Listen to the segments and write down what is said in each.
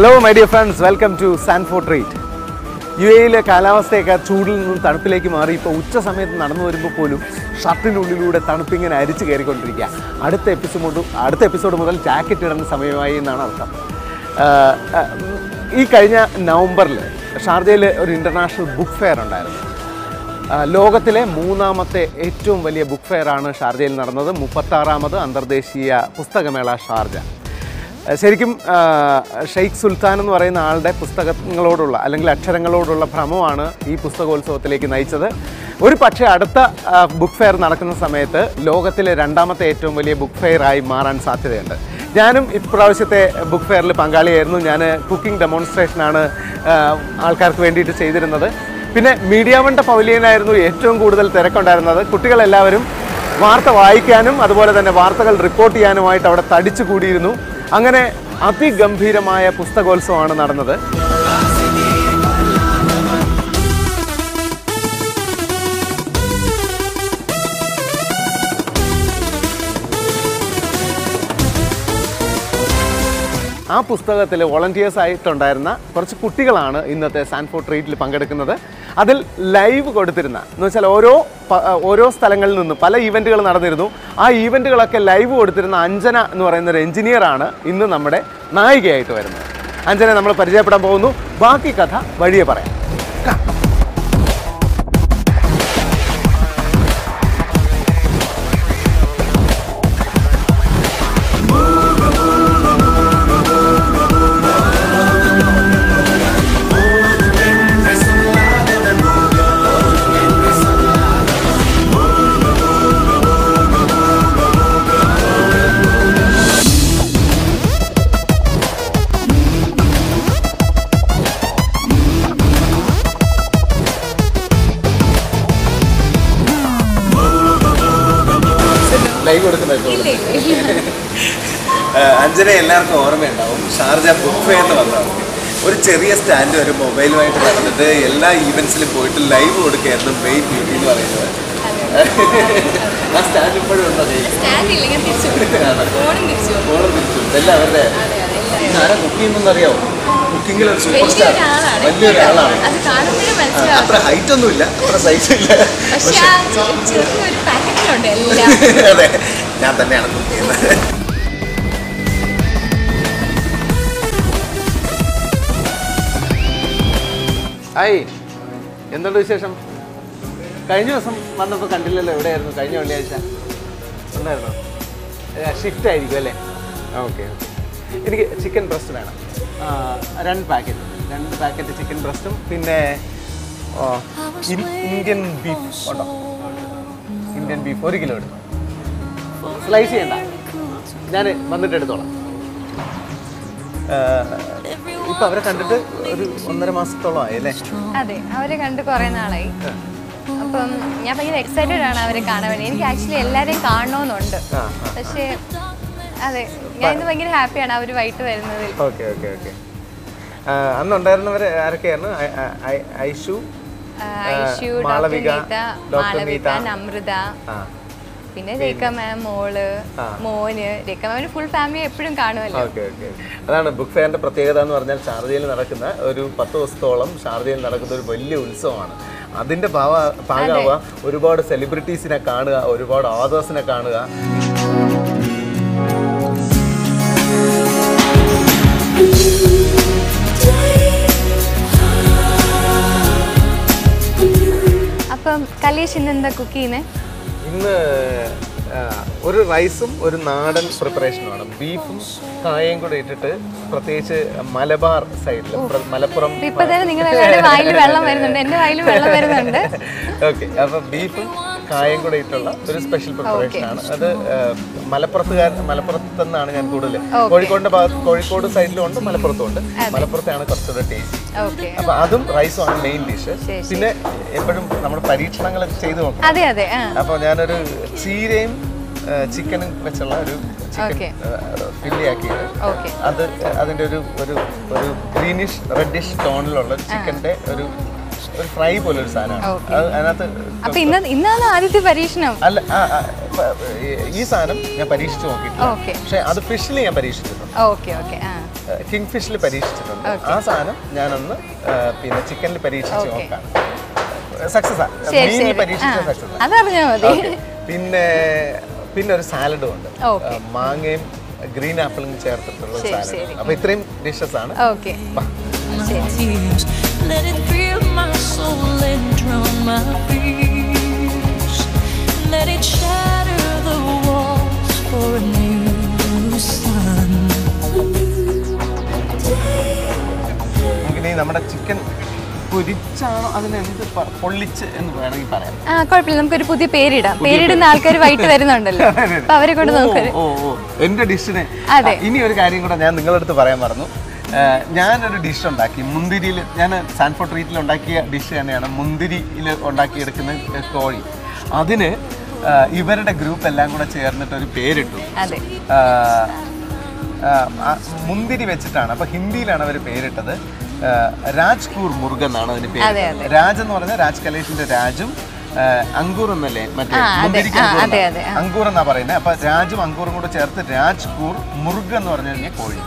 Hello my dear friends, welcome to Sanford Treat. UAE കാലാവസ്ഥയൊക്കെ ചൂടിൽ നിന്നും തണുപ്പിലേക്ക് മാറി ഇപ്പോൾ ഉച്ച സമയത്ത് നടന്നു വരുമ്പോൾ പോലും ഷർട്ടിനുള്ളിലൂടെ തണുപ്പിങ്ങനെ അരിച്ചു കയറിക്കൊണ്ടിരിക്കുക. അടുത്ത എപ്പിസോഡ് മുതൽ ജാക്കറ്റ് ഇടുന്ന സമയമായി എന്നാണ് അർത്ഥം. ഈ കഴിഞ്ഞ നവംബറിൽ ഷാർജയിൽ ഒരു ഇൻ്റർനാഷണൽ ബുക്ക് ഫെയർ ഉണ്ടായിരുന്നു. ലോകത്തിലെ മൂന്നാമത്തെ ഏറ്റവും വലിയ ബുക്ക് ഫെയറാണ് ഷാർജയിൽ നടന്നത്. 36ാമത് അന്തർദേശീയ പുസ്തകമേള ഷാർജ. ശരിക്കും ഷെയ്ഖ് സുൽത്താൻ എന്ന് പറയുന്ന ആളുടെ പുസ്തകങ്ങളോടുള്ള അല്ലെങ്കിൽ അക്ഷരങ്ങളോടുള്ള ഭ്രമമാണ് ഈ പുസ്തകോത്സവത്തിലേക്ക് നയിച്ചത്. ഒരു പക്ഷേ അടുത്ത ബുക്ക് ഫെയർ നടക്കുന്ന സമയത്ത് ലോകത്തിലെ രണ്ടാമത്തെ ഏറ്റവും വലിയ ബുക്ക് ഫെയറായി മാറാൻ സാധ്യതയുണ്ട്. ഞാനും ഇപ്രാവശ്യത്തെ ബുക്ക് ഫെയറിൽ പങ്കാളിയായിരുന്നു. ഞാൻ കുക്കിംഗ് ഡെമോൺസ്ട്രേഷനാണ് ആൾക്കാർക്ക് വേണ്ടിയിട്ട് ചെയ്തിരുന്നത്. പിന്നെ മീഡിയ വണ്ട പവലിയനായിരുന്നു ഏറ്റവും കൂടുതൽ തിരക്കുണ്ടായിരുന്നത്. കുട്ടികളെല്ലാവരും വാർത്ത വായിക്കാനും അതുപോലെ തന്നെ വാർത്തകൾ റിപ്പോർട്ട് ചെയ്യാനുമായിട്ട് അവിടെ തടിച്ചു കൂടിയിരുന്നു. അങ്ങനെ അതിഗംഭീരമായ പുസ്തകോത്സവമാണ് നടന്നത്. ആ പുസ്തകത്തിൽ വോളണ്ടിയേഴ്സ് ആയിട്ടുണ്ടായിരുന്ന കുറച്ച് കുട്ടികളാണ് ഇന്നത്തെ സാൻഫോർഡ് ട്രീറ്റിൽ പങ്കെടുക്കുന്നത്. അതിൽ ലൈവ് കൊടുത്തിരുന്ന എന്ന് വെച്ചാൽ ഓരോ സ്ഥലങ്ങളിൽ നിന്നും പല ഈവൻറ്റുകൾ നടന്നിരുന്നു. ആ ഈവൻറ്റുകളൊക്കെ ലൈവ് കൊടുത്തിരുന്ന അഞ്ജന എന്ന് പറയുന്ന ഒരു എഞ്ചിനീയറാണ് ഇന്ന് നമ്മുടെ നായികയായിട്ട് വരുന്നത്. അഞ്ജന നമ്മൾ പരിചയപ്പെടാൻ പോകുന്നു. ബാക്കി കഥ വഴിയെ പറയാം. അഞ്ജന എല്ലാവർക്കും ഓർമ്മയുണ്ടാവും. ഷാർജ ബുക്ക് ഫെയറിന് വന്നതാണ്. ഒരു ചെറിയ സ്റ്റാൻഡ് ഒരു മൊബൈലുമായിട്ട് നടന്നിട്ട് എല്ലാ ഈവൻസിലും പോയിട്ട് ലൈവ് കൊടുക്കുകയായിരുന്നു മെയിൻ ഡ്യൂട്ടി എന്ന് പറയുന്നത്. ആ സ്റ്റാൻഡ് ഇപ്പോഴും ഉണ്ടോ? എല്ലാം അവരുടെ ആരാ കുക്ക് ചെയ്യുന്നതെന്ന് അറിയാമോ? കുക്കിങ്ങിൽ ഒരു സൂപ്പർ സ്റ്റാർ, വലിയൊരാളാണ്. അത്ര ഹൈറ്റ് ഒന്നും ഇല്ല, അത്ര സൈസ് ഇല്ല. അതെ, ഞാൻ തന്നെയാണ് കുക്ക് ചെയ്യുന്നത്. ഹായ്, എന്തുണ്ട് വിശേഷം? കഴിഞ്ഞ ദിവസം വന്നപ്പോൾ കണ്ടില്ലല്ലോ. എവിടെയായിരുന്നു? കഴിഞ്ഞ വെള്ളിയാഴ്ച ഉണ്ടായിരുന്നോ? ഷിഫ്റ്റ് ആയിരിക്കും അല്ലേ? ഓക്കെ. എനിക്ക് ചിക്കൻ ബ്രസ്റ്റ് വേണം. 2 പാക്കറ്റ് ചിക്കൻ ബ്രസ്റ്റും പിന്നെ ഇന്ത്യൻ ബീഫ് ഉണ്ടോ? ഇന്ത്യൻ ബീഫ് 1 കിലോ എടുക്കും. സ്ലൈസ് ചെയ്യണ്ട, ഞാൻ വന്നിട്ട് എടുത്തോളാം. ഇപ്പൊ അവരെ കണ്ടിട്ട് ഒരു 1.5 മാസത്തോളം ആയി അല്ലേ? അതെ, അവരെ കണ്ട് കുറെ നാളായി. അപ്പം ഞാൻ ഭയങ്കര എക്സൈറ്റഡ് ആണ് അവരെ കാണാൻ വേണ്ടി. എനിക്ക് ആക്ച്വലി എല്ലാവരെയും കാണണമെന്നുണ്ട്. പക്ഷേ അതെ, ഞാൻ ഇന്ന് ഭയങ്കര ഹാപ്പിയാണ് അവർ വൈകിട്ട് വരുന്നതിൽ. Okay okay okay. അന്നുണ്ടായിരുന്നവർ ആരൊക്കെയായിരുന്നു? ഐഷു, മാളവിക, നമ്രത, പിന്നെ രേഖ മാം, മോള്, മോന്. രേഖ മാമിന് ഫുൾ ഫാമിലി എപ്പോഴും കാണുമല്ലോ. അതാണ് ബുക്ക് ഫെയറിന്റെ പ്രത്യേകത എന്ന് പറഞ്ഞാൽ. ഷാർജയിൽ നടക്കുന്ന ഒരു 10 ദിവസത്തോളം ഷാർജയിൽ നടക്കുന്ന ഒരു വലിയ ഉത്സവമാണ്. അതിന്റെ ഭാഗമാവുക, ഒരുപാട് സെലിബ്രിറ്റീസിനെ കാണുക, ഒരുപാട് ഓതേഴ്സിനെ കാണുക. അപ്പം കലേഷ് ഇന്ന് എന്താ കുക്ക് ചെയ്യുന്നത്? ഇന്ന് ഒരു റൈസും ഒരു നാടൻ പ്രിപ്പറേഷനുമാണ്. ബീഫും കായയും കൂടെ ഇട്ടിട്ട്, പ്രത്യേകിച്ച് മലബാർ സൈഡിൽ, മലപ്പുറം. ഇപ്പൊ തന്നെ നിങ്ങളുടെ വായിൽ വെള്ളം വരുന്നുണ്ട്, എന്റെ വായിൽ വെള്ളം വരുന്നുണ്ട്. ഓക്കെ, അപ്പൊ ബീഫും കായം കൂടെ ഇട്ടുള്ള ഒരു സ്പെഷ്യൽ പ്രിപ്പറേഷനാണ്. അത് മലപ്പുറത്തെന്നാണ് ഞാൻ കൂടുതൽ. കോഴിക്കോട് സൈഡിലും ഉണ്ട്, മലപ്പുറത്തും ഉണ്ട്. മലപ്പുറത്താണ് കുറച്ചുകൂടെ ടേസ്റ്റ്. അപ്പൊ അതും റൈസും ആണ് മെയിൻ ഡിഷ്. പിന്നെ എപ്പോഴും നമ്മൾ പരീക്ഷണങ്ങളൊക്കെ ചെയ്തു നോക്കാം. അപ്പൊ ഞാനൊരു ചീരയും ചിക്കനും വെച്ചുള്ള ഒരു ചിക്കൻ ഫില്ലിയാക്കിയത്, അത് അതിൻ്റെ ഒരു ഗ്രീനിഷ് റെഡിഷ് ടോണിലുള്ള ചിക്കൻ്റെ ഒരു ഫ്രൈ പോലെ ഒരു സാധനമാണ്. ആദ്യത്തെ പരീക്ഷണം അല്ല, ഈ സാധനം ഞാൻ പരീക്ഷിച്ചു നോക്കിയിട്ടില്ല. പക്ഷെ അത് ഫിഷിൽ ഞാൻ പരീക്ഷിച്ചിട്ടുണ്ട്. കിങ് ഫിഷിൽ പരീക്ഷിച്ചിട്ടുണ്ട്. ആ സാധനം ഞാനൊന്ന് പിന്നെ ചിക്കനിൽ പരീക്ഷിച്ച് നോക്കാം. സക്സസ് മീനിൽ പരീക്ഷിച്ച സക്സസ്. പിന്നെ ഒരു സാലഡും ഉണ്ട്, മാങ്ങയും ഗ്രീൻ ആപ്പിളും ചേർത്തിട്ടുള്ള സാലഡ്. അപ്പൊ ഇത്രയും ഡിഷസ് ആണ്. നമുക്കിനി നമ്മുടെ ചിക്കൻ പൊരിച്ചാണോ അതിനെന്ത് പൊള്ളിച്ച് എന്ന് വേണമെങ്കിൽ പറയാം. കുഴപ്പമില്ല, നമുക്കൊരു പുതിയ പേരിടാം. പേരിടുന്ന ആൾക്കാർ വൈകിട്ട് വരുന്നുണ്ടല്ലോ, അവരെ കൊണ്ട് നമുക്ക് എന്റെ ഡിഷിനെ. ഇനി ഒരു കാര്യം കൂടെ ഞാൻ നിങ്ങളുടെ അടുത്ത് പറയാൻ പറഞ്ഞു. ഞാനൊരു ഡിഷ് ഉണ്ടാക്കി മുന്തിരിയിൽ. ഞാൻ സാൻഫോർഡ് ട്രീറ്റിൽ ഉണ്ടാക്കിയ ഡിഷ് തന്നെയാണ് മുന്തിരിയിൽ ഉണ്ടാക്കിയെടുക്കുന്ന കോഴി. അതിന് ഇവരുടെ ഗ്രൂപ്പ് എല്ലാം കൂടെ ചേർന്നിട്ട് ഒരു പേരിട്ടു. മുന്തിരി വെച്ചിട്ടാണ്. അപ്പൊ ഹിന്ദിയിലാണ് അവർ പേരിട്ടത്. രാജ്കൂർ മുർഗ് എന്നാണ് അതിന് പേര്. രാജ് എന്ന് പറഞ്ഞാൽ രാജ് കലേഷിന്റെ രാജും അങ്കൂർ എന്നല്ലേ മറ്റേ മുന്തിരിക്ക് അങ്കൂർ എന്നാ പറയുന്നത്. അപ്പൊ രാജും അങ്കൂറും കൂടെ ചേർത്ത് രാജ്കൂർ മുർഗ് എന്ന് പറഞ്ഞു കഴിഞ്ഞാൽ കോഴി.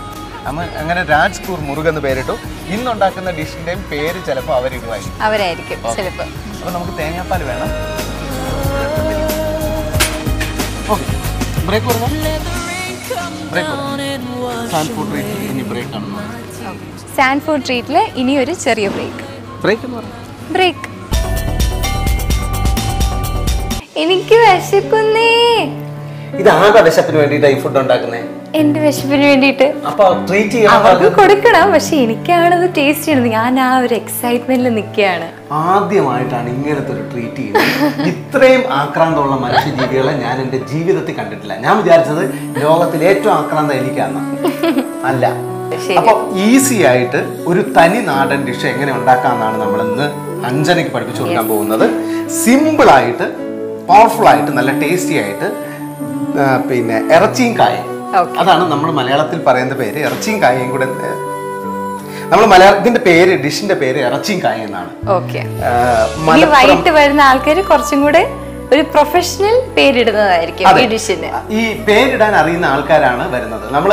അങ്ങനെ രാജ്കൂർ മുർഗ് എന്ന് പേരിട്ടു. ഇന്നുണ്ടാക്കുന്ന ഡിഷിന്റെയും പേര് ചിലപ്പോൾ അവരിടുമായിരിക്കും. അപ്പൊ നമുക്ക് തേങ്ങാപ്പാൽ വേണം. ഓക്കെ, ബ്രേക്ക് കൊടുക്കാം. സാൻഫോർഡ് ട്രീറ്റിൽ ഇനി ബ്രേക്ക് ആണെന്ന്. സാൻഫോർഡ് ട്രീറ്റിൽ ഇനി ഒരു ചെറിയ ബ്രേക്ക്. എനിക്ക് വിശക്കുന്നേ. ഇതാകെ വിശപ്പിന് വേണ്ടിട്ട് ഈ ഫുഡ് ഉണ്ടാക്കുന്നേ. എന്റെ വിശപ്പിന് വേണ്ടിട്ട് അവർക്ക് കൊടുക്കണം. പക്ഷെ എനിക്കാണത് ടേസ്റ്റ് ചെയ്യണത്. ഞാൻ ആ ഒരു എക്സൈറ്റ്മെന്റിൽ നിൽക്കുകയാണ്. ആദ്യമായിട്ടാണ് ഇങ്ങനത്തെ ഒരു ട്രീറ്റ് ചെയ്യുന്നത്. ഇത്രയും ആക്രാന്തമുള്ള മനുഷ്യജീവികളെ ഞാൻ എന്റെ ജീവിതത്തിൽ കണ്ടിട്ടില്ല. ഞാൻ വിചാരിച്ചത് ലോകത്തിലെ ഏറ്റവും ആക്രാന്തം എനിക്കാണ്. അല്ല. അപ്പൊ ഈസി ആയിട്ട് ഒരു തനി നാടൻ ഡിഷ് എങ്ങനെ ഉണ്ടാക്കാമെന്നാണ് നമ്മൾ ഇന്ന് അഞ്ജനയ്ക്ക് പഠിപ്പിച്ചു കൊടുക്കാൻ പോകുന്നത്. സിമ്പിൾ ആയിട്ട്, പവർഫുൾ ആയിട്ട്, നല്ല ടേസ്റ്റി ആയിട്ട്. പിന്നെ ഇറച്ചിയും കായും, അതാണ് നമ്മൾ മലയാളത്തിൽ പറയുന്ന പേര്. ഇറച്ചിയും കായും കൂടെ നമ്മൾ മലയാളത്തിന്റെ പേര്, ഡിഷിന്റെ പേര് ഇറച്ചിയും കായും എന്നാണ്. വൈകിട്ട് വരുന്ന ആൾക്കാർ കുറച്ചും കൂടെ ഒരു പ്രൊഫഷണൽ പേരിടുന്നതായിരിക്കും ഈ ഡിഷിന്. ഈ പേരിടാൻ അറിയുന്ന ആൾക്കാരാണ് വരുന്നത്. നമ്മൾ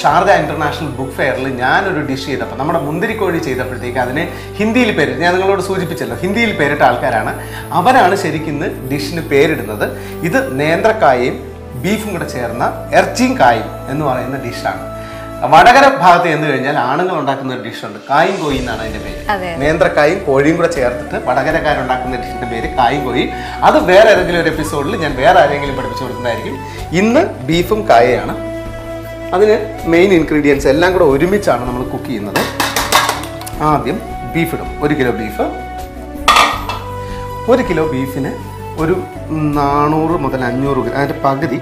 ഷാർജ ഇന്റർനാഷണൽ ബുക്ക് ഫെയറിൽ ഞാനൊരു ഡിഷ് ചെയ്തപ്പോൾ, നമ്മുടെ മുന്തിരിക്കോഴി ചെയ്തപ്പോഴത്തേക്ക് അതിന് ഹിന്ദിയിൽ പേരിട്ട്, ഞാൻ നിങ്ങളോട് സൂചിപ്പിച്ചല്ലോ, ഹിന്ദിയിൽ പേരിട്ട ആൾക്കാരാണ്. അവരാണ് ശരിക്കും ഡിഷിന് പേരിടുന്നത്. ഇത് നേന്ത്രക്കായും ബീഫും കൂടെ ചേർന്ന ഇറച്ചിയും കായും എന്ന് പറയുന്ന ഡിഷാണ്. വടകര ഭാഗത്ത് ചെന്ന് കഴിഞ്ഞാൽ ആണുങ്ങൾ ഉണ്ടാക്കുന്ന ഒരു ഡിഷുണ്ട്, കായും കോയി എന്നാണ് അതിന്റെ പേര്. നേന്ത്രക്കായും കോഴിയും കൂടെ ചേർത്തിട്ട് വടകരക്കാരുണ്ടാക്കുന്ന ഡിഷിന്റെ പേര് കായും കോയി. അത് വേറെ ഏതെങ്കിലും ഒരു എപ്പിസോഡിൽ ഞാൻ വേറെ ആരെങ്കിലും പഠിപ്പിച്ചു കൊടുക്കുന്നതായിരിക്കും. ഇന്ന് ബീഫും കായയാണ്. അതിന് മെയിൻ ഇൻഗ്രീഡിയൻസ് എല്ലാം കൂടെ ഒരുമിച്ചാണ് നമ്മൾ കുക്ക് ചെയ്യുന്നത്. ആദ്യം ബീഫ് ഇടും. 1 കിലോ ബീഫ്. 1 കിലോ ബീഫിന് ഒരു 400 മുതൽ 500 ഗ്രാം. അതിൻ്റെ പകുതി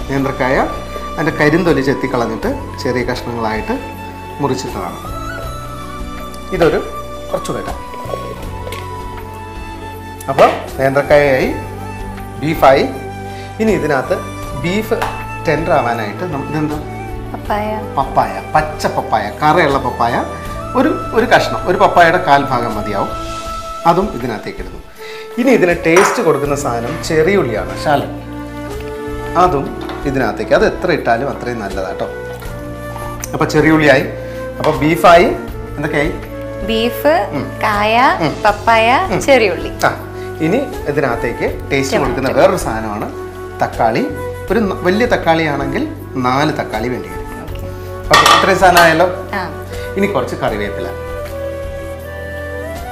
നേന്ത്രക്കായ അതിൻ്റെ കരിന്തൊലി ചെത്തിക്കളഞ്ഞിട്ട് ചെറിയ കഷ്ണങ്ങളായിട്ട് മുറിച്ചിട്ടതാണ്. ഇതൊരു കുറച്ചുകൂടെ ഇടാം. അപ്പോൾ നേന്ത്രക്കായായി, ബീഫായി. ഇനി ഇതിനകത്ത് ബീഫ് ടെൻഡർ ആവാനായിട്ട് ഇതെന്താ, പപ്പായ, പച്ച പപ്പായ, കറയുള്ള പപ്പായ. ഒരു കഷ്ണം, ഒരു പപ്പായയുടെ 1/4 ഭാഗം മതിയാവും. അതും ഇതിനകത്തേക്ക് ഇടുന്നു. ഇനി ഇതിന് ടേസ്റ്റ് കൊടുക്കുന്ന സാധനം ചെറിയുള്ളിയാണ്, ശാലൻ. അതും ഇതിനകത്തേക്ക്. അത് എത്ര ഇട്ടാലും അത്രയും നല്ലതാട്ടോ. അപ്പൊ ചെറിയുള്ളിയായി. അപ്പൊ ബീഫായി. എന്തൊക്കെയായി? ബീഫ്, കായ, പപ്പായ, ചെറിയുള്ളി. ഇനി ഇതിനകത്തേക്ക് ടേസ്റ്റ് കൊടുക്കുന്ന വേറൊരു സാധനമാണ് തക്കാളി. ഒരു വലിയ തക്കാളി ആണെങ്കിൽ 4 തക്കാളി വേണ്ടി വരും. ഓക്കെ, ഇത്രയും സാധനം ആയല്ലോ. ഇനി കുറച്ച് കറിവേപ്പില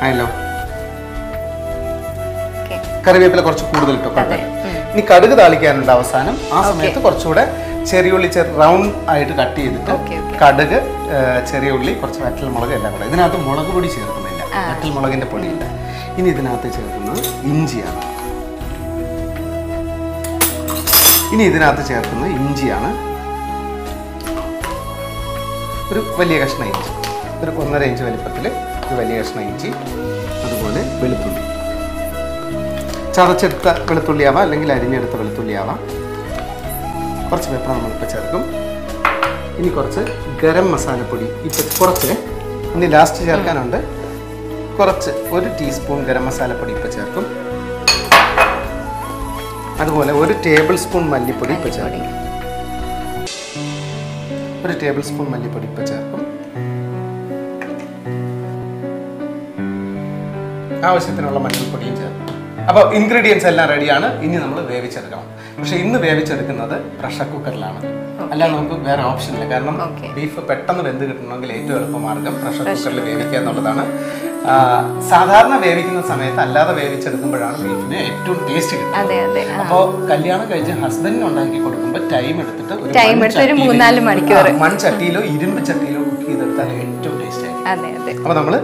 ആയല്ലോ. കറിവേപ്പില കുറച്ച് കൂടുതൽ ഇട്ടോ, കുഴപ്പമില്ല. ഇനി കടുക് താളിക്കാനുണ്ട് അവസാനം. ആ സമയത്ത് കുറച്ചുകൂടെ ചെറിയുള്ളി റൗണ്ട് ആയിട്ട് കട്ട് ചെയ്തിട്ട് കടുക്, ചെറിയ ഉള്ളി, കുറച്ച് വറ്റൽമുളക് എല്ലാം കൂടെ. ഇതിനകത്ത് മുളക് പൊടി ചേർക്കുന്നില്ല, വറ്റൽമുളകിന്റെ പൊടിയില്ല. ഇനി ഇതിനകത്ത് ചേർക്കുന്നത് ഇഞ്ചിയാണ്. ഒരു വലിയ കഷ്ണം ഇഞ്ചി, ഒരു 1.5 ഇഞ്ച് വലിപ്പത്തിൽ ഒരു വലിയ കഷ്ണം ഇഞ്ചി. അതുപോലെ വെളുത്തുള്ളി, ചതച്ചെടുത്ത വെളുത്തുള്ളിയാവാം അല്ലെങ്കിൽ അരിഞ്ഞെടുത്ത വെളുത്തുള്ളിയാവാം. കുറച്ച് പെപ്പർ നമ്മളിപ്പോൾ ചേർക്കും. ഇനി കുറച്ച് ഗരം മസാലപ്പൊടി, ഇപ്പം കുറച്ച് ഇനി ലാസ്റ്റ് ചേർക്കാനുണ്ട്. കുറച്ച് 1 ടീസ്പൂൺ ഗരം മസാലപ്പൊടി ഇപ്പോൾ ചേർക്കും. അതുപോലെ 1 ടേബിൾ സ്പൂൺ മല്ലിപ്പൊടി ഇപ്പോൾ ചേർക്കും. 1 ടേബിൾ സ്പൂൺ മല്ലിപ്പൊടി ഇപ്പോൾ ചേർക്കും. ആവശ്യത്തിനുള്ള മഞ്ഞൾപ്പൊടിയും ചേർക്കും. അപ്പോൾ ഇൻഗ്രീഡിയൻസ് എല്ലാം റെഡിയാണ്. ഇനി നമ്മൾ വേവിച്ചെടുക്കണം. പക്ഷേ ഇന്ന് വേവിച്ചെടുക്കുന്നത് പ്രഷർ കുക്കറിലാണ്. അല്ല, നമുക്ക് വേറെ ഓപ്ഷൻ ഇല്ല. കാരണം ബീഫ് പെട്ടെന്ന് വെന്ത് കിട്ടണമെങ്കിൽ ഏറ്റവും എളുപ്പമാർഗ്ഗം പ്രഷർ കുക്കറിൽ വേവിക്കുക എന്നുള്ളതാണ്. സാധാരണ വേവിക്കുന്ന സമയത്ത് അല്ലാതെ വേവിച്ചെടുക്കുമ്പോഴാണ് ബീഫിന് ഏറ്റവും ടേസ്റ്റ് കിട്ടുന്നത്. അപ്പോൾ കല്യാണം കഴിച്ച് ഹസ്ബൻഡിന് ഉണ്ടാക്കി കൊടുക്കുമ്പോൾ ടൈം എടുത്തിട്ട് ഒരു 3-4 മണിക്കൂർ മൺചട്ടിയിലോ ഇരുമ്പ് ചട്ടിയിലോ കുക്ക് ചെയ്തെടുത്താൽ ഏറ്റവും ടേസ്റ്റ് ആയിരിക്കും. അപ്പോൾ നമ്മൾ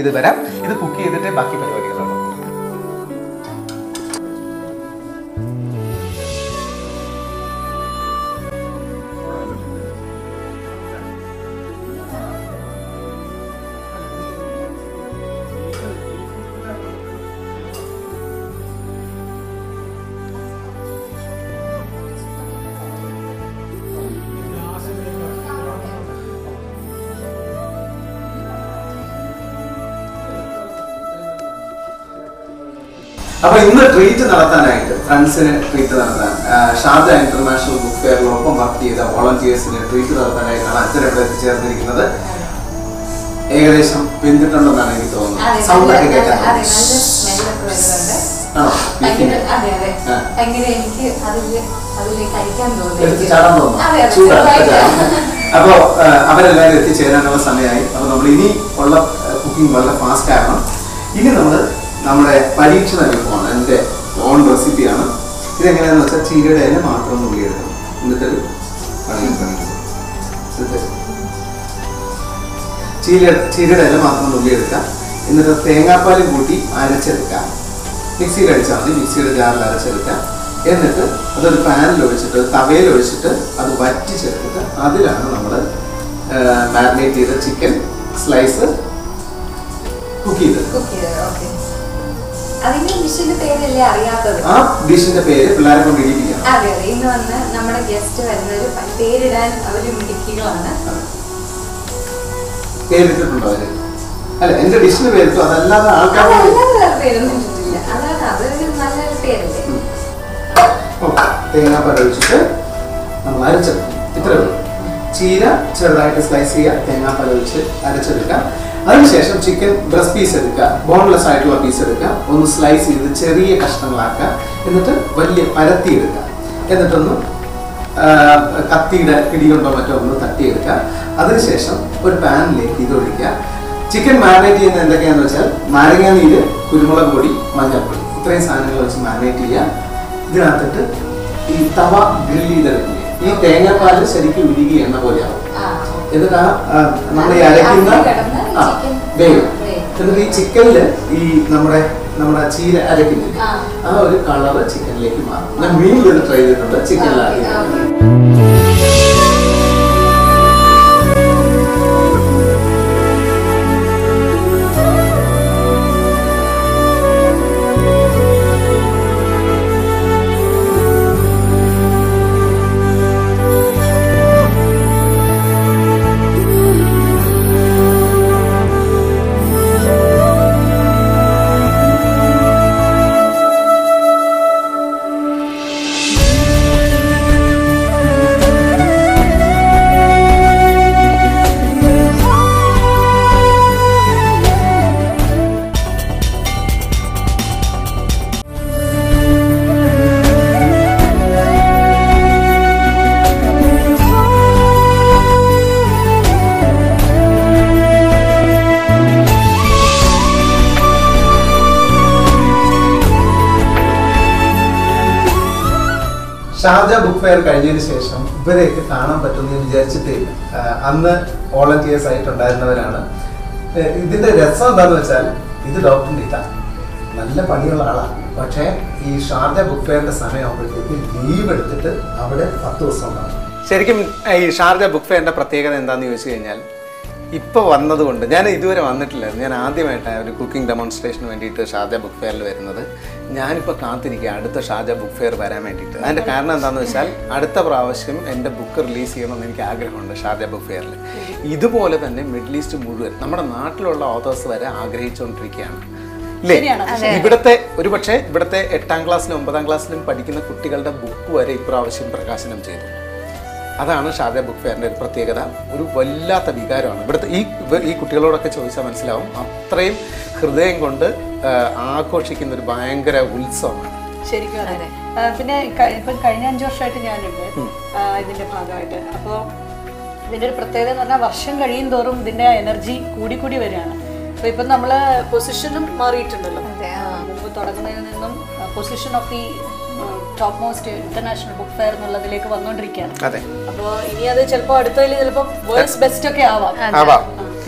ഇത് വരാം. ഇത് കുക്ക് ചെയ്തിട്ടേ ബാക്കി പരിപാടികളുള്ളൂ. അപ്പൊ ഇന്ന് ട്രീറ്റ് നടത്താനായിട്ട് ഫ്രണ്ട്സിന് ട്രീറ്റ് നടത്താൻ ഷാർജ ഇന്റർനാഷണൽ ബുക്ക് ഫെയറിനൊപ്പം വർക്ക് ചെയ്ത വോളണ്ടിയേഴ്സിന് ട്രീറ്റ് നടത്താനായിട്ടാണ് അച്ഛൻ ഇവിടെ എത്തിച്ചേർന്നിരിക്കുന്നത്. ഏകദേശം വെന്തിട്ടുണ്ടെന്നാണ് എനിക്ക് തോന്നുന്നത്. സൗണ്ട് ഒക്കെ കേൾക്കാൻ ചാടാൻ തോന്നുന്നു. അപ്പോ അവരെല്ലാവരും എത്തിച്ചേരാനുള്ള സമയമായി. അപ്പൊ നമ്മൾ ഇനി ഉള്ള കുക്കിംഗ് വളരെ ഫാസ്റ്റ് ആകണം. ഇനി നമ്മുടെ പരീക്ഷണ വിഭവമാണ്. എൻ്റെ ഓൺ റെസിപ്പിയാണ്. ഇതെങ്ങനെയാണെന്ന് വെച്ചാൽ ചീരയുടെ ഇല മാത്രം ഒന്ന് ഉള്ളിയെടുക്കണം. എന്നിട്ടൊരു ചീരയുടെ ഇല മാത്രം ഉള്ളിയെടുക്കാം. എന്നിട്ട് തേങ്ങാപ്പാലും കൂട്ടി അരച്ചെടുക്കാം. മിക്സിയിൽ അടിച്ചാൽ മതി. മിക്സിയുടെ ജാറിൽ അരച്ചെടുക്കാം. എന്നിട്ട് അതൊരു പാനിൽ ഒഴിച്ചിട്ട് തവയിൽ ഒഴിച്ചിട്ട് അത് വറ്റിച്ചെടുത്തിട്ട് അതിലാണ് നമ്മൾ മാരിനേറ്റ് ചെയ്ത ചിക്കൻ സ്ലൈസ് കുക്ക് ചെയ്തത്. ആ ഡിഷിന്റെ പേര് പിള്ളേരെ കൊണ്ട് ഇടിപ്പിക്കണം. ഇന്ന് വന്ന് നമ്മുടെ ഗസ്റ്റ് വരുന്നൊരു പേരിടാൻ അവര് മിടുക്കികളാണ്. പേരിട്ടിട്ടുണ്ടോ അവര്? അല്ല, എന്റെ ഡിഷിന് പേരിട്ടു. അതല്ലാതെ ആൾക്കാർ പേരൊന്നും ഇട്ടിട്ടില്ല. അതാണ് അതൊരു നല്ലൊരു പേരല്ലേ. തേങ്ങാപ്പാൽ ഒഴിച്ചിട്ട് നമ്മൾ അരച്ചെടുക്കും. ഇത്രയേ ഉള്ളൂ. ചീര ചെറുതായിട്ട് സ്ലൈസ് ചെയ്യുക, തേങ്ങാപ്പാൽ ഒഴിച്ച് അരച്ചെടുക്കാം. അതിനുശേഷം ചിക്കൻ ബ്രസ്റ്റ് പീസ് എടുക്കുക, ബോൺലെസ് ആയിട്ടുള്ള പീസ് എടുക്കുക, ഒന്ന് സ്ലൈസ് ചെയ്ത് ചെറിയ കഷ്ണങ്ങളാക്കുക. എന്നിട്ട് വലിയ പരത്തി എടുക്കുക. എന്നിട്ടൊന്ന് കത്തിയുടെ പിടികൊണ്ടോ മറ്റോ ഒന്ന് തട്ടിയെടുക്കുക. അതിനുശേഷം ഒരു പാനിലേക്ക് ഇത് ഒഴിക്കുക. ചിക്കൻ മാരിനേറ്റ് ചെയ്യുന്നത് എന്തൊക്കെയാണെന്ന് വെച്ചാൽ നാരങ്ങ നീര്, കുരുമുളക് പൊടി, മഞ്ഞൾപ്പൊടി, ഇത്രയും സാധനങ്ങൾ വെച്ച് മാരിനേറ്റ് ചെയ്യുക. ഇതിനകത്തിട്ട് ഈ തവ ഗ്രില്ല് ചെയ്തെടുക്കുക. ഈ തേങ്ങാപ്പാല് ശരിക്കും ഉരുകി എണ്ണ പോലെയാവും. എന്നിട്ട് നമ്മൾ ഈ അരയ്ക്കുന്ന വേവ്. എന്നിട്ട് ഈ ചിക്കനില് ഈ നമ്മുടെ ചീര അരയ്ക്കുന്നില്ല, ആ ഒരു കളറ് ചിക്കനിലേക്ക് മാറും. ഞാൻ മീനിലൊരു ട്രൈ ചെയ്തിട്ടുണ്ട്, ചിക്കനിലാക്കി. ഷാർജ ബുക്ക് ഫെയർ കഴിഞ്ഞതിന് ശേഷം ഇവരെയൊക്കെ കാണാൻ പറ്റുമെന്ന് വിചാരിച്ചിട്ടേ ഇല്ല. അന്ന് വോളണ്ടിയേഴ്സ് ആയിട്ടുണ്ടായിരുന്നവരാണ്. ഇതിന്റെ രസം എന്താന്ന് വെച്ചാൽ ഇത് ഡോക്ടറിന്റെ ഇതാണ്, നല്ല പണിയുള്ള ആളാണ്. പക്ഷേ ഈ ഷാർജ ബുക്ക് ഫെയറിന്റെ സമയമാകുമ്പോഴത്തേക്ക് ലീവ് എടുത്തിട്ട് അവിടെ 10 ദിവസം ഉണ്ടാകും. ശരിക്കും ഈ ഷാർജ ബുക്ക് ഫെയറിന്റെ പ്രത്യേകത എന്താണെന്ന് ചോദിച്ചു കഴിഞ്ഞാൽ, ഇപ്പോൾ വന്നതുകൊണ്ട് ഞാൻ ഇതുവരെ വന്നിട്ടില്ലായിരുന്നു. ഞാൻ ആദ്യമായിട്ടാണ് ഒരു കുക്കിംഗ് ഡെമോൺസ്ട്രേഷന് വേണ്ടിയിട്ട് ഷാർജ ബുക്ക് ഫെയറിൽ വരുന്നത്. ഞാനിപ്പോൾ കാത്തിരിക്കുക അടുത്ത ഷാർജ ബുക്ക് ഫെയർ വരാൻ വേണ്ടിയിട്ട്. അതിൻ്റെ കാരണം എന്താണെന്ന് വെച്ചാൽ അടുത്ത പ്രാവശ്യം എൻ്റെ ബുക്ക് റിലീസ് ചെയ്യണമെന്ന് എനിക്ക് ആഗ്രഹമുണ്ട് ഷാർജ ബുക്ക് ഫെയറിൽ. ഇതുപോലെ തന്നെ മിഡിൽ ഈസ്റ്റ് മുഴുവൻ നമ്മുടെ നാട്ടിലുള്ള ഓതേഴ്സ് വരെ ആഗ്രഹിച്ചുകൊണ്ടിരിക്കുകയാണ്. അല്ലേ? ഇവിടുത്തെ ഒരുപക്ഷെ ഇവിടുത്തെ 8ാം ക്ലാസ്സിലും 9ാം ക്ലാസ്സിലും പഠിക്കുന്ന കുട്ടികളുടെ ബുക്ക് വരെ ഇപ്രാവശ്യം പ്രകാശനം ചെയ്തു. അതാണ് ഷാർജ ബുക്ക് ഫെയറിൻ്റെ ഒരു പ്രത്യേകത. ഒരു വല്ലാത്ത വികാരമാണ് ഇവിടുത്തെ ഈ കുട്ടികളോടൊക്കെ ചോദിച്ചാൽ മനസ്സിലാവും. അത്രയും ഹൃദയം കൊണ്ട് ആഘോഷിക്കുന്ന ഒരു ഭയങ്കര ഉത്സവമാണ് ശരിക്കും. അതെ. പിന്നെ ഇപ്പം കഴിഞ്ഞ 5 വർഷമായിട്ട് ഞാനുണ്ട് ഇതിന്റെ ഭാഗമായിട്ട്. അപ്പോൾ ഇതിന്റെ ഒരു പ്രത്യേകത എന്ന് പറഞ്ഞാൽ വർഷം കഴിയും തോറും ഇതിന്റെ എനർജി കൂടി വരികയാണ്. അപ്പൊ ഇപ്പം നമ്മള് പൊസിഷനും മാറിയിട്ടുണ്ടല്ലോ. മുമ്പ് തുടങ്ങുന്നതിൽ നിന്നും position of the top most international book fair എന്നുള്ളതിലേക്ക് വന്നുകൊണ്ടിരിക്കുകയാണ്. അപ്പോൾ ഇനി അത് ചിലപ്പോൾ അടുത്തതിൽ ചിലപ്പോൾ വേൾഡ്സ് ബെസ്റ്റ് ഒക്കെ ആവാം.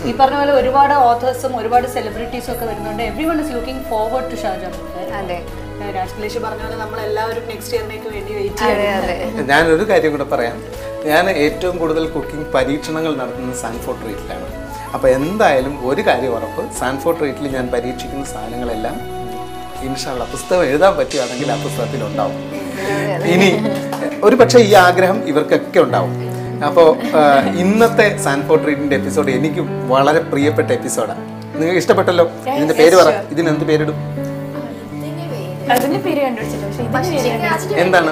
ഈ പറഞ്ഞ പോലെ ഒരുപാട് ഓഥേഴ്സും ഒരുപാട് സെലിബ്രിറ്റീസും ഒക്കെ വരുന്നുണ്ട്. Everyone is looking forward to Sharjah book fair. Rajkalesh പറഞ്ഞ പോലെ നമ്മളെല്ലാവരും നെക്സ്റ്റ് ഇയറിലേക്ക് വേണ്ടി വെയിറ്റ് ചെയ്യുന്നത്. ഞാനൊരു കാര്യം കൂടെ പറയാം. ഞാൻ ഏറ്റവും കൂടുതൽ കുക്കിംഗ് പരീക്ഷണങ്ങൾ നടത്തുന്നത് സാൻഫോർഡ് ട്രീറ്റിലാണ്. അപ്പോൾ എന്തായാലും ഒരു കാര്യം ഉറപ്പ്, സാൻഫോർഡ് ട്രീറ്റിൽ ഞാൻ പരീക്ഷിക്കുന്ന സാധനങ്ങളെല്ലാം ഇൻഷാള്ള പുസ്തകം എഴുതാൻ പറ്റുകയാണെങ്കിൽ ആ പുസ്തകത്തിലുണ്ടാവും. ഇനി ഒരു പക്ഷേ ഈ ആഗ്രഹം ഇവർക്കൊക്കെ ഉണ്ടാവും. അപ്പോൾ ഇന്നത്തെ സാൻഫോർഡ് ട്രീറ്റിൻ്റെ എപ്പിസോഡ് എനിക്ക് വളരെ പ്രിയപ്പെട്ട എപ്പിസോഡാണ്. നിങ്ങൾക്ക് ഇഷ്ടപ്പെട്ടല്ലോ? ഇതിൻ്റെ പേര് പറ. ഇതിനെന്ത് പേരിടും? എന്താണ്?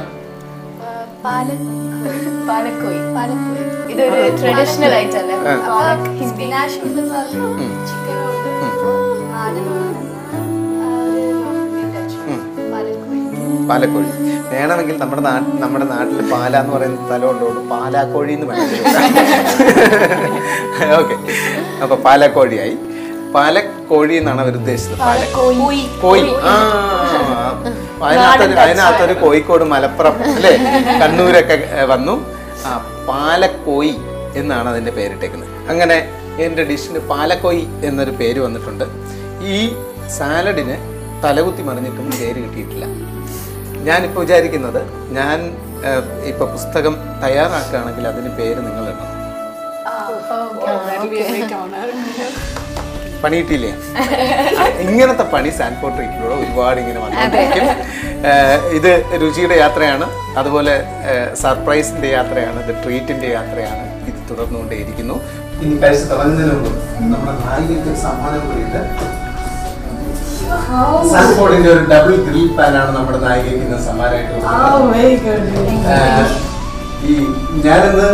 ഇതൊരു ട്രഡീഷണൽ ഐറ്റം പാലക്കോഴി വേണമെങ്കിൽ നമ്മുടെ നാട്ടിൽ പാല എന്ന് പറയുന്ന സ്ഥലമുള്ളതുകൊണ്ട് പാലാക്കോഴി എന്ന് വേണമെങ്കിൽ. ഓക്കെ, അപ്പൊ പാലക്കോഴിയായി. പാലക്കോഴി എന്നാണ് അവർ ഉദ്ദേശിച്ചത്. കോഴി. അതിനകത്തൊരു കോഴിക്കോട്, മലപ്പുറം അല്ലേ, കണ്ണൂരൊക്കെ വന്നു. പാലക്കോയി എന്നാണ് അതിൻ്റെ പേരിട്ടേക്കുന്നത്. അങ്ങനെ എൻ്റെ ഡിഷിന് പാലക്കോയി എന്നൊരു പേര് വന്നിട്ടുണ്ട്. ഈ സാലഡിന് തലകുത്തി മറിഞ്ഞിട്ടും പേര് കിട്ടിയിട്ടില്ല. ഞാനിപ്പോൾ വിചാരിക്കുന്നത്, ഞാൻ ഇപ്പോൾ പുസ്തകം തയ്യാറാക്കുകയാണെങ്കിൽ അതിന് പേര് നിങ്ങൾ ഇടണം. പണി കിട്ടിയില്ലേ? ഇങ്ങനത്തെ പണി സാൻഫോർഡ് ട്രീറ്റിലൂടെ ഒരുപാട് ഇങ്ങനെ വന്നിരിക്കും. ഇത് രുചിയുടെ യാത്രയാണ്, അതുപോലെ സർപ്രൈസിന്റെ യാത്രയാണ്, ഇത് ട്രീറ്റിന്റെ യാത്രയാണ്. ഇത് തുടർന്നുകൊണ്ടേയിരിക്കുന്നു. ഇനി കഴിച്ച് തുടങ്ങുന്നതിന് മുമ്പ് നമ്മുടെ നായികയ്ക്ക് സമ്മാനം കൂടിയിട്ട് സാൻഫോർഡിന്റെ ഒരു ഡബിൾ ഗ്രിൽ പാനാണ് നമ്മുടെ നായികയ്ക്ക് ഇന്ന് സമ്മാനമായിട്ട് ഈ ഞാനിന്ന്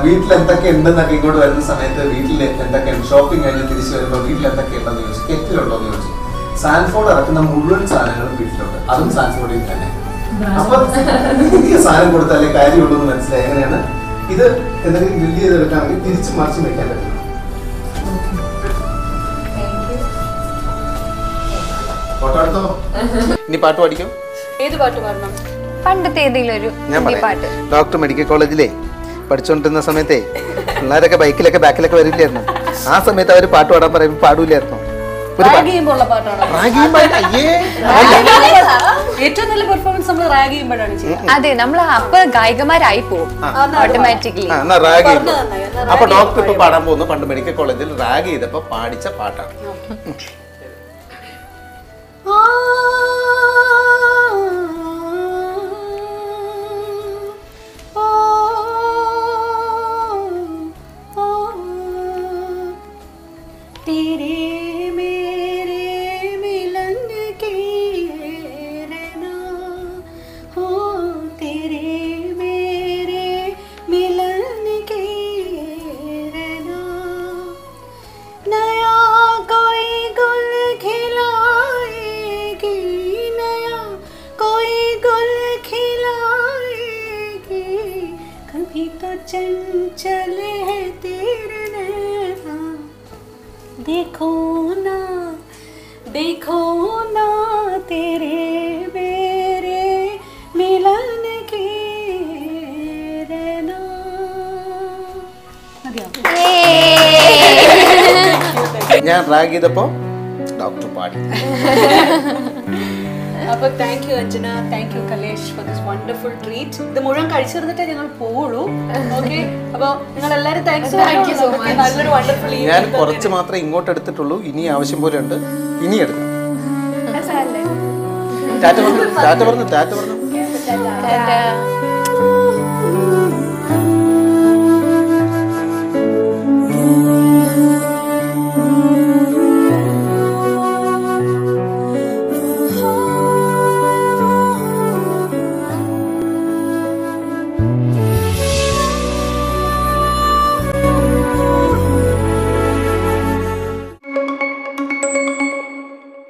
വീട്ടിൽ എന്തൊക്കെ ഉണ്ടെന്നൊക്കെ ഇങ്ങോട്ട് വരുന്ന സമയത്ത് വീട്ടിൽ എന്തൊക്കെ ഷോപ്പിംഗ് കഴിഞ്ഞ് തിരിച്ചു വരുമ്പോൾ വീട്ടിൽ എന്തൊക്കെ ഉണ്ടെന്ന് ചോദിച്ചു, കെറ്റിലുണ്ടോന്ന് ചോദിച്ചു. സാൻഫോർഡ് ഇറക്കുന്ന മുഴുവൻ സാധനങ്ങളും വീട്ടിലുണ്ട്, അതും സാൻഫോർഡിൽ തന്നെ. അപ്പൊ പുതിയ സാധനം കൊടുത്താലേ കാര്യമുള്ളൂ എന്ന് മനസ്സിലായി. എങ്ങനെയാണ് ഇത് എന്തെങ്കിലും ഗ്രില്ല് ചെയ്തെടുക്കാമെങ്കിൽ തിരിച്ചു മറിച്ച് വെക്കാൻ പറ്റും. ഫോട്ടോ എടുത്തോ? ഇനി പാട്ട് പാടിക്കും. ഏത് പാട്ട് പാടണം? പണ്ടത്തെ ഏതെങ്കിലും ഞാൻ പറയാം. ഡോക്ടർ മെഡിക്കൽ കോളേജിലെ പഠിച്ചുകൊണ്ടിരുന്ന സമയത്തെ പിള്ളേരൊക്കെ ബൈക്കിലൊക്കെ ബാക്കിലൊക്കെ വരില്ലായിരുന്നു. ആ സമയത്ത് അവർ പാട്ട് പാടാൻ പറയുമ്പോൾ പാടൂലായിരുന്നു. ഏറ്റവും നല്ല പെർഫോമൻസ് നമ്മൾ റാഗ് ചെയ്യുമ്പോഴാണ് ചെയ്യുന്നത്. അതെ, നമ്മൾ അപ്പൊ ഗായികമാരായി പോകും ഓട്ടോമാറ്റിക്കലി. അപ്പൊ ഡോക്ടർ ഇപ്പൊ പാടാൻ പോകുന്നു പണ്ട് മെഡിക്കൽ കോളേജിൽ റാഗ് ചെയ്തപ്പോ പാടിച്ച പാട്ടാണ്. चंचल है तेरे नैना, देखो ना तेरे मेरे मिलन की रहना. ഞാൻ റാഗ് ചെയ്തപ്പോ ഡോക്ടർ പാടി. അപ്പോൾ thank you Anjana, thank you Kalesh for this wonderful treat. ഇത് മുഴുവൻ കഴിച്ചിരുന്നിട്ടേ ഞങ്ങൾ പോവുള്ളൂ. ഓക്കെ, അപ്പോൾ നിങ്ങൾ എല്ലാവരും താങ്ക് യു സോ മച്ച്. നല്ലൊരു വണ്ടർഫുൾ ഈവനിംഗ്. ഞാൻ കുറച്ച് മാത്രമേ ഇങ്ങോട്ട് എടുത്തിട്ടുള്ളൂ, ഇനി ആവശ്യം പോലെ ഉണ്ട്, ഇനി എടുക്കാം. ടാറ്റ പറഞ്ഞു.